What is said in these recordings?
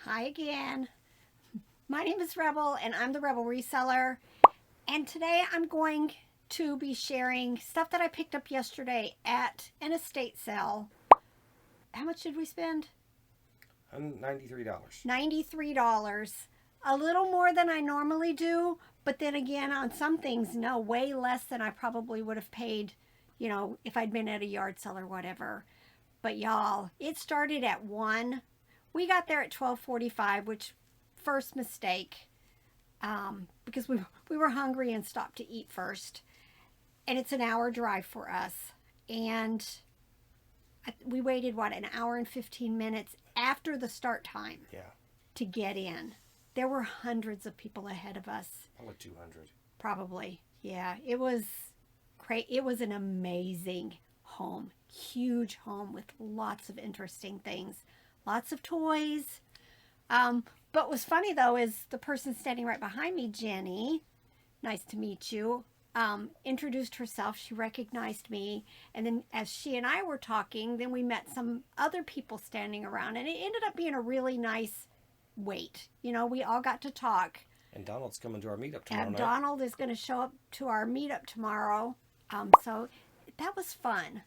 Hi again. My name is Rebel and I'm the Rebel Reseller. And today I'm going to be sharing stuff that I picked up yesterday at an estate sale. How much did we spend? $93. $93. A little more than I normally do, but then again, on some things, no, way less than I probably would have paid, if I'd been at a yard sale or whatever. But y'all, it started at 1. We got there at 12:45, which first mistake, because we were hungry and stopped to eat first. And it's an hour drive for us. And we waited, an hour and 15 minutes after the start time to get in. There were hundreds of people ahead of us. Probably 200. Probably, yeah. It was great. It was an amazing home. Huge home with lots of interesting things. Lots of toys. But what was funny, though, is the person standing right behind me, Jenny, nice to meet you, introduced herself. She recognized me. And then as she and I were talking, then we met some other people standing around. And it ended up being a really nice wait. We all got to talk. And Donald's coming to our meetup tomorrow night. Donald is going to show up to our meetup tomorrow. So that was fun.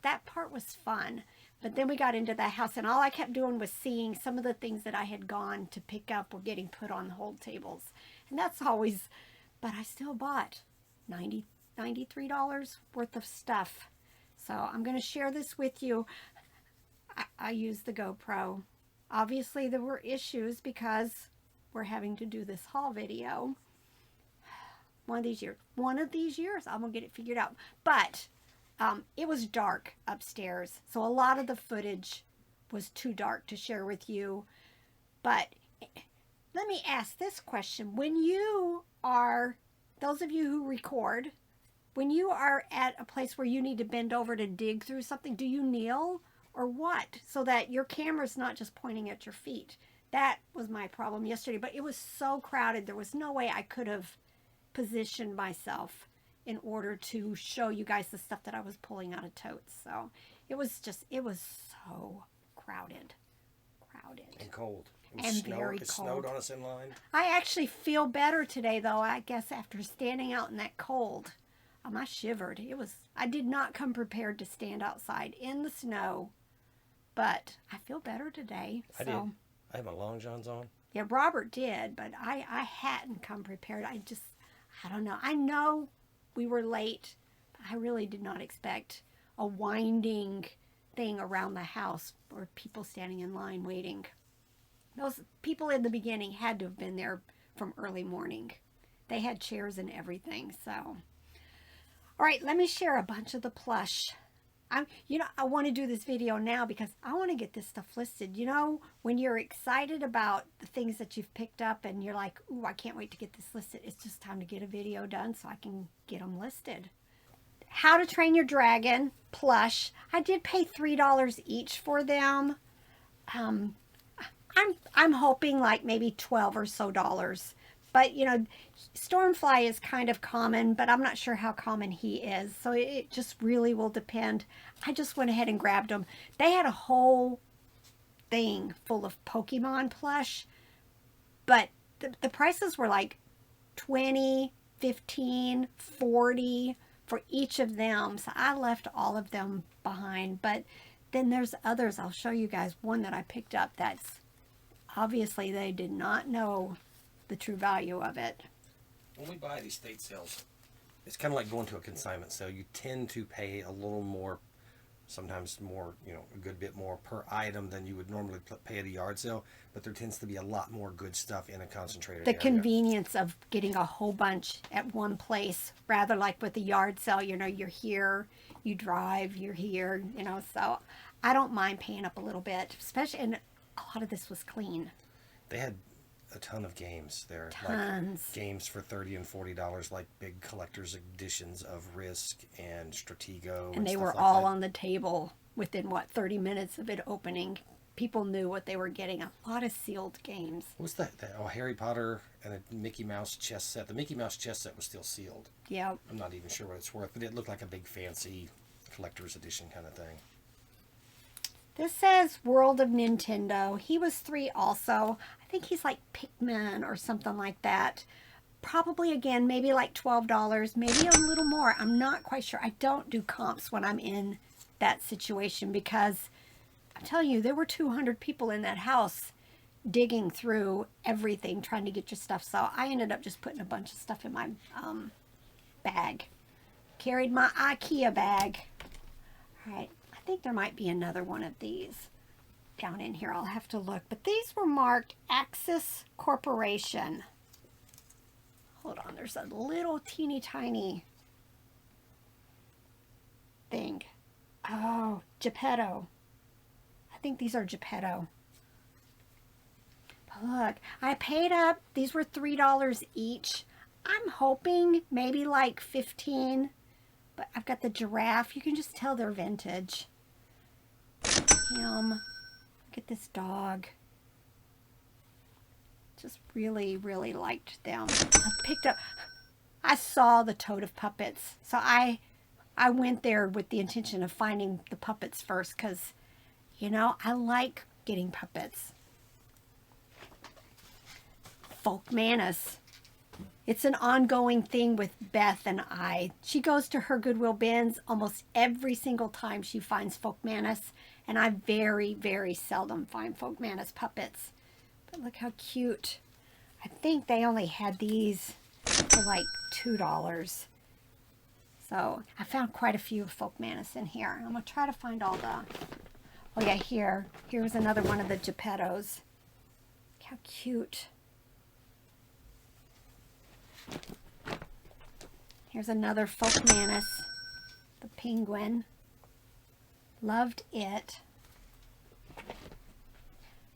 That part was fun. But then we got into the house, and all I kept doing was seeing some of the things that I had gone to pick up were getting put on the hold tables. And that's always, but I still bought $93 worth of stuff. So I'm going to share this with you. I used the GoPro. Obviously, there were issues because we're having to do this haul video. One of these years, I'm going to get it figured out. But it was dark upstairs, so a lot of the footage was too dark to share with you. But let me ask this question. When you are, those of you who record, when you are at a place where you need to bend over to dig through something, do you kneel or what? So that your camera's not just pointing at your feet. That was my problem yesterday, but it was so crowded. There was no way I could have positioned myself in order to show you guys the stuff that I was pulling out of totes. So it was so crowded. And cold. And very cold. It snowed on us in line. I actually feel better today, though, I guess, after standing out in that cold. I shivered. I did not come prepared to stand outside in the snow, but I feel better today. I did. I had my long johns on. Yeah, Robert did, but I hadn't come prepared. I don't know. I know we were late, but I really did not expect a winding thing around the house or people standing in line waiting. Those people in the beginning had to have been there from early morning. They had chairs and everything, so. All right, let me share a bunch of the plush. I want to do this video now because I want to get this stuff listed. When you're excited about the things that you've picked up and you're like, ooh, I can't wait to get this listed. It's just time to get a video done so I can get them listed. How to Train Your Dragon plush. I did pay $3 each for them. I'm hoping like maybe $12 or so. But, Stormfly is kind of common, but I'm not sure how common he is. So it just really will depend. I just went ahead and grabbed them. They had a whole thing full of Pokemon plush, but the prices were like $20, $15, $40 for each of them. So I left all of them behind. But then there's others. I'll show you guys one that I picked up that's obviously they did not know the true value of it. When we buy these estate sales, it's kind of like going to a consignment sale. You tend to pay a little more, sometimes more, a good bit more per item than you would normally pay at a yard sale, but there tends to be a lot more good stuff in a concentrated area. The convenience of getting a whole bunch at one place, rather like with a yard sale, you're here, you drive, you're here, so I don't mind paying up a little bit, especially, and a lot of this was clean. They had a ton of games there. Tons. Like games for $30 and $40, like big collector's editions of Risk and Stratego. And they were all on the table within, 30 minutes of it opening. People knew what they were getting. A lot of sealed games. What's that? Harry Potter and a Mickey Mouse chess set. The Mickey Mouse chess set was still sealed. Yeah. I'm not even sure what it's worth, but it looked like a big fancy collector's edition kind of thing. This says World of Nintendo. He was 3 also. I think he's like Pikmin or something like that. Probably, again, maybe like $12, maybe a little more. I'm not quite sure. I don't do comps when I'm in that situation because I'm telling you, there were 200 people in that house digging through everything, trying to get your stuff. So I ended up just putting a bunch of stuff in my bag. Carried my IKEA bag. All right, I think there might be another one of these down in here. I'll have to look. But these were marked Axis Corporation. Hold on, there's a little teeny tiny thing. Oh, Geppetto. I think these are Geppetto. But look, I paid up. These were $3 each. I'm hoping maybe like 15. But I've got the giraffe. You can just tell they're vintage. Him. Look at this dog. Just really, really liked them. I saw the tote of puppets. So I went there with the intention of finding the puppets first because, you know, I like getting puppets. Folkmanis. It's an ongoing thing with Beth and I. She goes to her Goodwill bins almost every single time she finds Folkmanis, and I very, very seldom find Folkmanis puppets. But look how cute. I think they only had these for like $2. So I found quite a few Folkmanis in here. I'm going to try to find all the... Oh yeah, here's another one of the Geppettos. Look how cute. Here's another Folkmanis, the penguin. Loved it.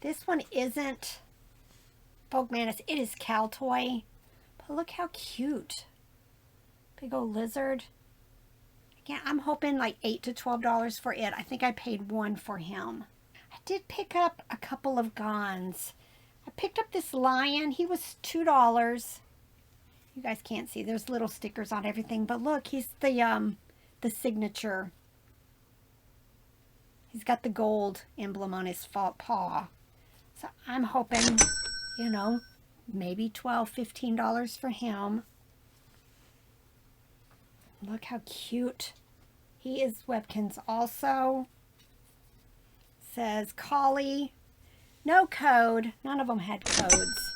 This one isn't Folkmanis, it is Caltoy. But look how cute. Big old lizard. Again, I'm hoping like $8 to $12 for it. I think I paid $1 for him. I did pick up a couple of Gons. I picked up this lion. He was $2. You guys can't see. There's little stickers on everything. But look, he's the signature. He's got the gold emblem on his paw. So I'm hoping, you know, maybe $12, $15 for him. Look how cute. He is Webkins also. Says Collie. No code. None of them had codes.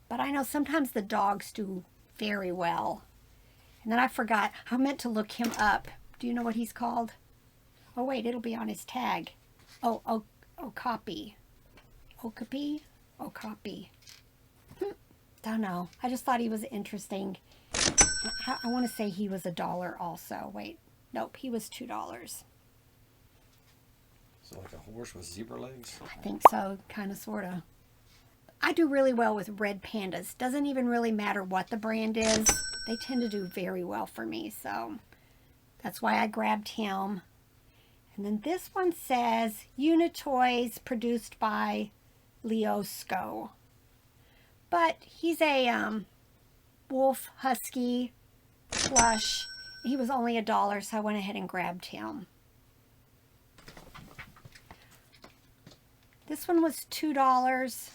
But I know sometimes the dogs do very well. And then I forgot. I meant to look him up. Do you know what he's called? Oh, wait. It'll be on his tag. Oh, copy. Okapi? Okapi. Don't know. I just thought he was interesting. I want to say he was $1 also. Wait. Nope. He was $2. So like a horse with zebra legs? I think so. Kind of, sort of. I do really well with red pandas. Doesn't even really matter what the brand is. They tend to do very well for me. So that's why I grabbed him. And then this one says Unitoys produced by Leosco. But he's a wolf husky plush. He was only $1, so I went ahead and grabbed him. This one was $2.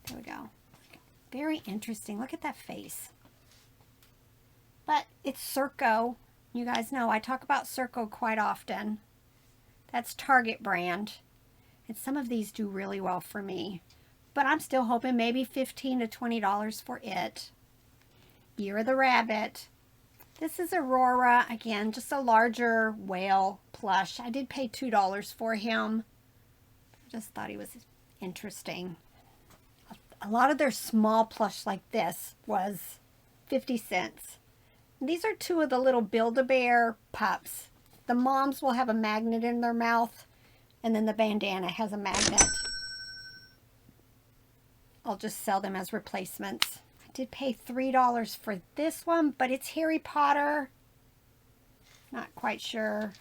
There we go. Very interesting. Look at that face. But it's Circo. You guys know I talk about Circo quite often. That's Target brand. And some of these do really well for me. But I'm still hoping maybe $15 to $20 for it. Year of the Rabbit. This is Aurora. Again, just a larger whale plush. I did pay $2 for him. I just thought he was interesting. A lot of their small plush like this was 50 cents. These are two of the little Build-A-Bear pups. The moms will have a magnet in their mouth, and then the bandana has a magnet. I'll just sell them as replacements. I did pay $3 for this one, but it's Harry Potter. Not quite sure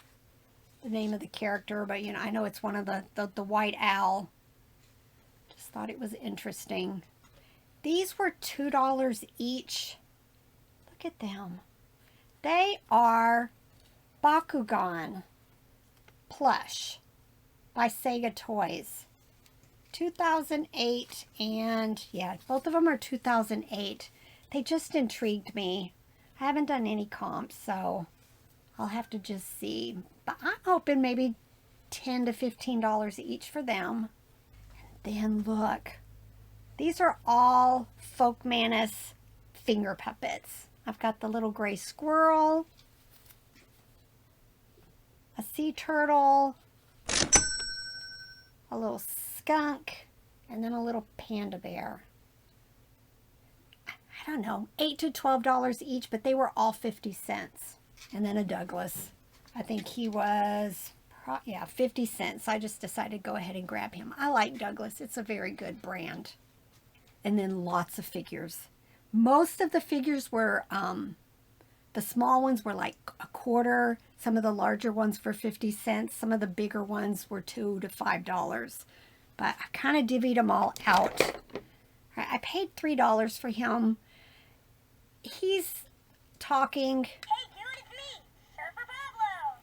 the name of the character, but you know, I know it's one of the white owl. Just thought it was interesting. These were $2 each. Look at them. They are Bakugan. Plush by Sega Toys. 2008, and yeah, both of them are 2008. They just intrigued me. I haven't done any comps, so I'll have to just see. But I'm hoping maybe $10 to $15 each for them. And then look, these are all Folkmanis finger puppets. I've got the little gray squirrel, a sea turtle, a little skunk, and then a little panda bear. I don't know, $8 to $12 each, but they were all 50 cents. And then a Douglas. I think he was, yeah, 50 cents. I just decided to go ahead and grab him. I like Douglas. It's a very good brand. And then lots of figures. Most of the figures were, the small ones were like a quarter. Some of the larger ones were 50 cents. Some of the bigger ones were $2 to $5. But I kind of divvied them all out. I paid $3 for him. He's talking. Hey, dude, it's me, Surfer Pablo.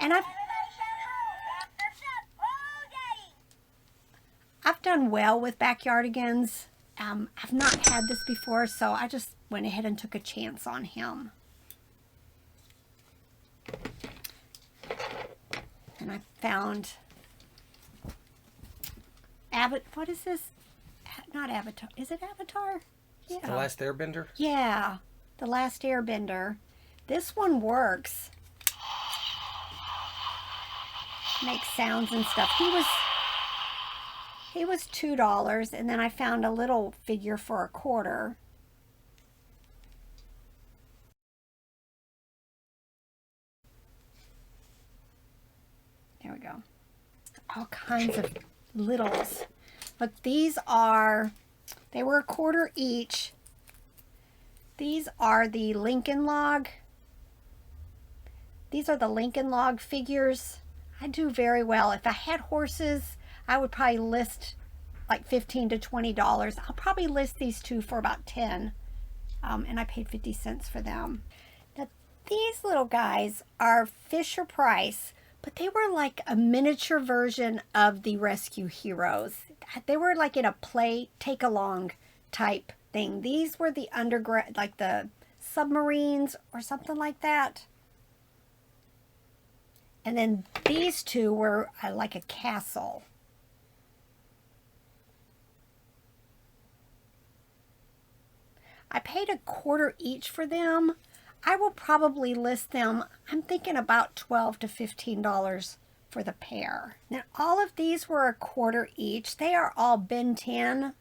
And Everybody shout ho, after shop, oh, daddy. I've done well with backyardigans. I've not had this before, so I just went ahead and took a chance on him. And I found what is this? Not Avatar. Is it Avatar? Yeah. The Last Airbender? Yeah, The Last Airbender. This one works. Makes sounds and stuff. He was $2, and then I found a little figure for a quarter. There we go. All kinds of littles. But these are, they were a quarter each. These are the Lincoln Log. These are the Lincoln Log figures. I do very well. If I had horses, I would probably list like $15 to $20. I'll probably list these two for about $10. And I paid 50 cents for them. Now, these little guys are Fisher Price, but they were like a miniature version of the Rescue Heroes. They were like in a play, take-along type thing. These were the underground, like the submarines or something like that. And then these two were like a castle. I paid a quarter each for them. I will probably list them, I'm thinking about $12 to $15 for the pair. Now, all of these were a quarter each. They are all Ben 10.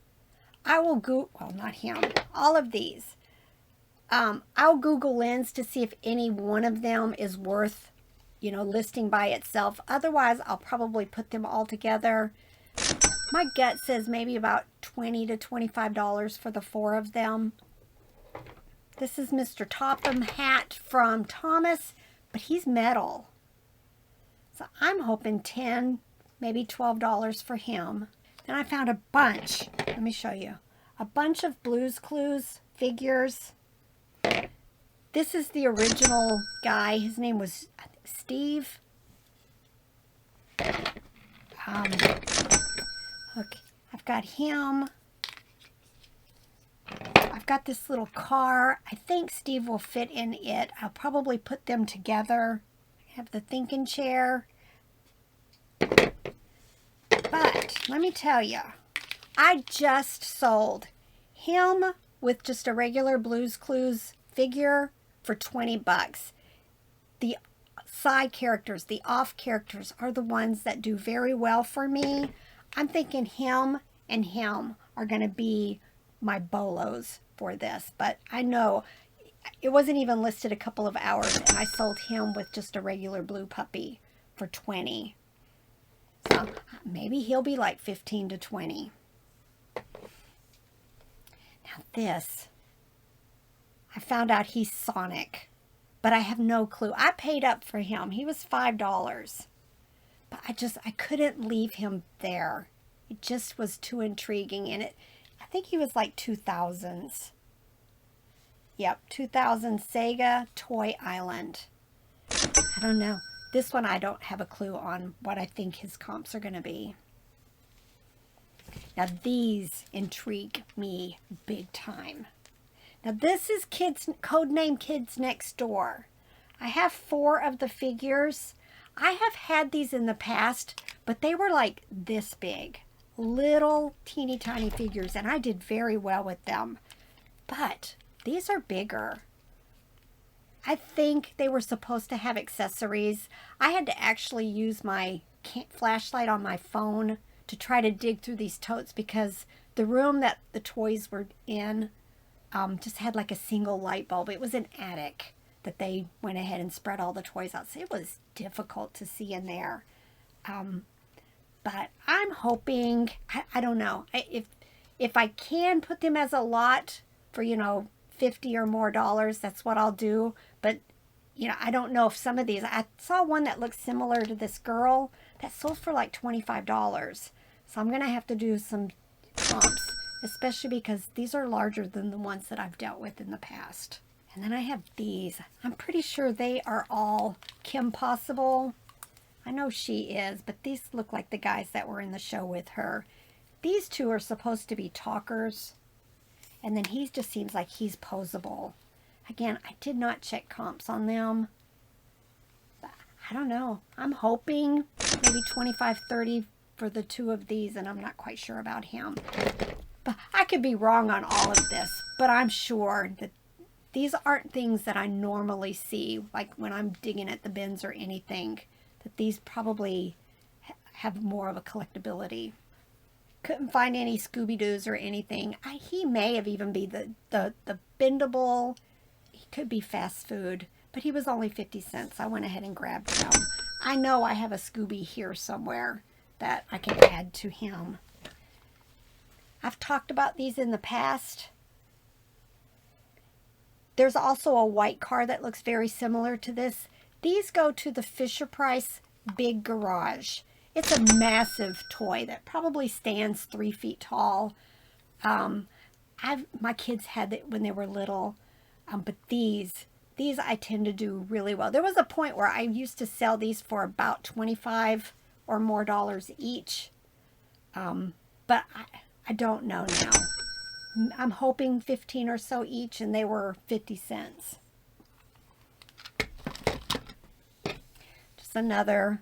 I will well, not him, all of these. I'll Google Lens to see if any one of them is worth, you know, listing by itself. Otherwise, I'll probably put them all together. My gut says maybe about $20 to $25 for the four of them. This is Mr. Topham hat from Thomas, but he's metal. So I'm hoping $10, maybe $12 for him. Then I found a bunch. Let me show you. A bunch of Blue's Clues figures. This is the original guy. His name was Steve. Look, I've got him. I've got this little car. I think Steve will fit in it. I'll probably put them together. I have the thinking chair. But let me tell you, I just sold him with just a regular Blue's Clues figure for 20 bucks. The side characters, the off characters are the ones that do very well for me. I'm thinking him and him are going to be my bolos for this, but I know it wasn't even listed a couple of hours and I sold him with just a regular blue puppy for 20. So maybe he'll be like 15 to 20. Now this, I found out he's Sonic, but I have no clue. I paid up for him. He was $5, but I couldn't leave him there. It just was too intriguing, and I think he was like 2000s. Yep, 2000 Sega Toy Island. I don't know. This one, I don't have a clue on what I think his comps are going to be. Now, these intrigue me big time. Now, this is codename Kids Next Door. I have 4 of the figures. I have had these in the past, but they were like this big. Little teeny tiny figures, and I did very well with them. But these are bigger. I think they were supposed to have accessories. I had to actually use my flashlight on my phone to try to dig through these totes because the room that the toys were in just had like a single light bulb. It was an attic that they went ahead and spread all the toys out. So it was difficult to see in there. But I'm hoping, I don't know, if I can put them as a lot for, you know, $50 or more, that's what I'll do. But, you know, I don't know if some of these, I saw one that looked similar to this girl that sold for like $25. So I'm going to have to do some comps, especially because these are larger than the ones that I've dealt with in the past. And then I have these. I'm pretty sure they are all Kim Possible. I know she is, but these look like the guys that were in the show with her. These 2 are supposed to be talkers. And then he just seems like he's posable. Again, I did not check comps on them. But I don't know. I'm hoping maybe 25, 30 for the 2 of these, and I'm not quite sure about him. But I could be wrong on all of this, but I'm sure that these aren't things that I normally see, like when I'm digging at the bins or anything, that these probably have more of a collectability. Couldn't find any Scooby-Doos or anything. He may have even be the bendable. He could be fast food, but he was only 50 cents. I went ahead and grabbed him. I know I have a Scooby here somewhere that I can add to him. I've talked about these in the past. There's also a white car that looks very similar to this. These go to the Fisher-Price Big Garage. It's a massive toy that probably stands 3 feet tall. My kids had it when they were little, but these I tend to do really well. There was a point where I used to sell these for about $25 or more each, but I don't know now. I'm hoping 15 or so each, and they were 50 cents. Just another.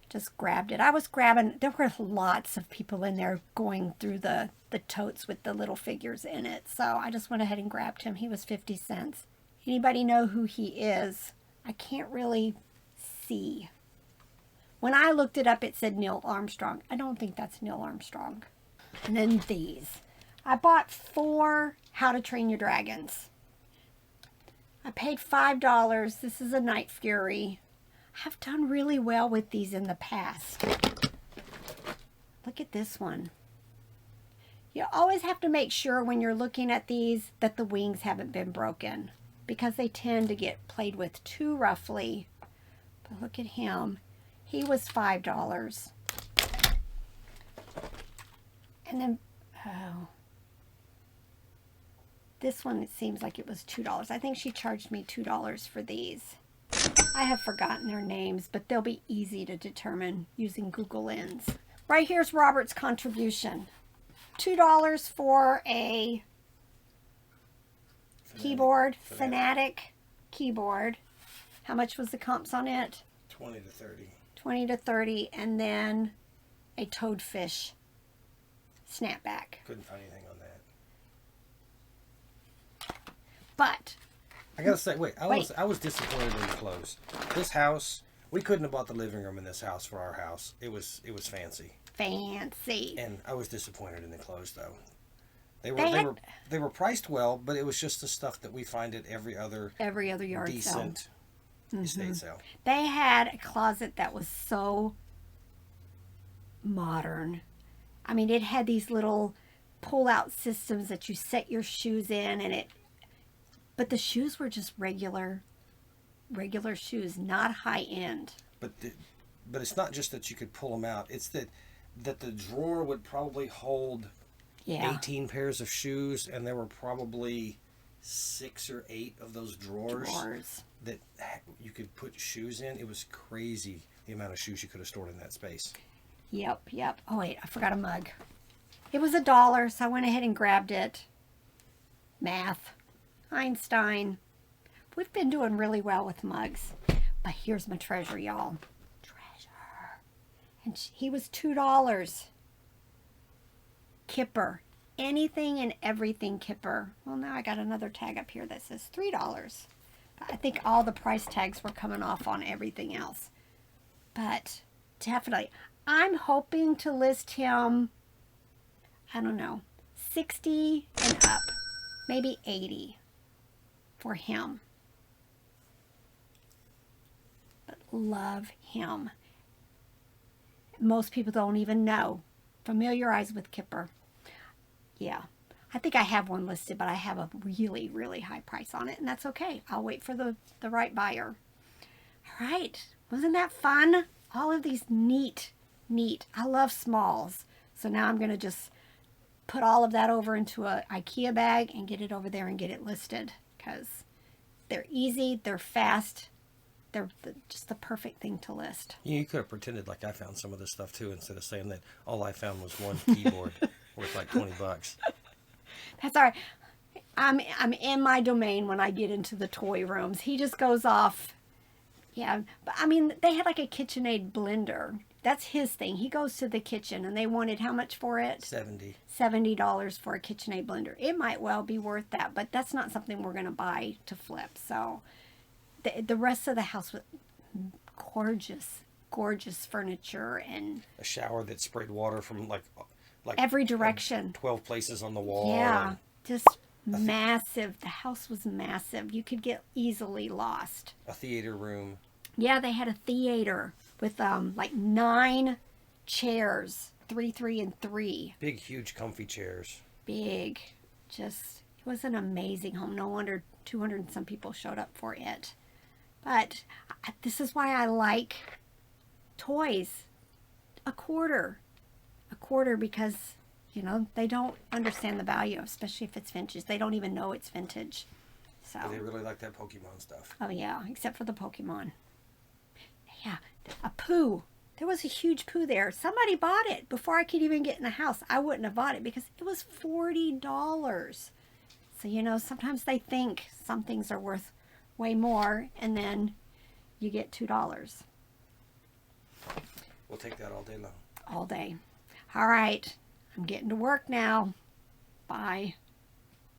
Just grabbed it. I was grabbing, there were lots of people in there going through the totes with the little figures in it. So I just went ahead and grabbed him. He was 50 cents. Anybody know who he is? I can't really see. When I looked it up, it said Neil Armstrong. I don't think that's Neil Armstrong. And then these. I bought 4 How to Train Your Dragons. I paid $5. This is a Night Fury. I've done really well with these in the past. Look at this one. You always have to make sure when you're looking at these that the wings haven't been broken, because they tend to get played with too roughly. But look at him. He was $5. And then, oh, this one, it seems like it was $2. I think she charged me $2 for these. I have forgotten their names, but they'll be easy to determine using Google Lens. Right here's Robert's contribution. $2 for a keyboard, Fanatic keyboard. How much was the comps on it? 20 to 30. 20 to 30, and then a Toadfish snapback. Couldn't find anything on that. But I gotta say, I was disappointed in the clothes. This house, we couldn't have bought the living room in this house for our house. It was fancy. Fancy. And I was disappointed in the clothes though. They were priced well, but it was just the stuff that we find at every other yard decent sale. estate sale. They had a closet that was so modern. I mean, it had these little pull-out systems that you set your shoes in, but the shoes were just regular shoes, not high-end. But it's not just that you could pull them out. It's that the drawer would probably hold 18 pairs of shoes, and there were probably 6 or 8 of those drawers that you could put shoes in. It was crazy the amount of shoes you could have stored in that space. Yep. Oh wait, I forgot a mug. It was $1, so I went ahead and grabbed it. Math. Einstein. We've been doing really well with mugs. But here's my treasure, y'all. Treasure. And he was $2. Kipper. Anything and everything Kipper. Well, now I got another tag up here that says $3. I think all the price tags were coming off on everything else. But definitely, I'm hoping to list him, I don't know, 60 and up. Maybe 80 for him. But love him. Most people don't even know. Familiarize with Kipper. Yeah. I think I have one listed, but I have a really, really high price on it, and that's okay. I'll wait for the right buyer. All right. Wasn't that fun? All of these neat. I love smalls. So now I'm going to just put all of that over into a IKEA bag and get it over there and get it listed, because they're easy, they're fast, they're just the perfect thing to list. You could have pretended like I found some of this stuff too, instead of saying that all I found was one keyboard worth like $20. That's all right. I'm in my domain when I get into the toy rooms. He just goes off. Yeah, but I mean, they had like a KitchenAid blender. That's his thing. He goes to the kitchen, and they wanted how much for it? $70 for a KitchenAid blender. It might well be worth that, but that's not something we're going to buy to flip. So the rest of the house was gorgeous furniture, and a shower that sprayed water from like every direction. 12 places on the wall. Yeah, just massive. The house was massive. You could get easily lost. A theater room. Yeah, they had a theater with like 9 chairs, 3 and 3. Big, huge, comfy chairs. Big. Just, it was an amazing home. No wonder 200 and some people showed up for it. But this is why I like toys. A quarter, because, you know, they don't understand the value, especially if it's vintage. They don't even know it's vintage. So. But they really like that Pokemon stuff. Oh yeah, except for the Pokemon. Yeah, a poo. There was a huge poo there. Somebody bought it before I could even get in the house. I wouldn't have bought it because it was $40. So, you know, sometimes they think some things are worth way more, and then you get $2. We'll take that all day long. All day. All right. I'm getting to work now. Bye.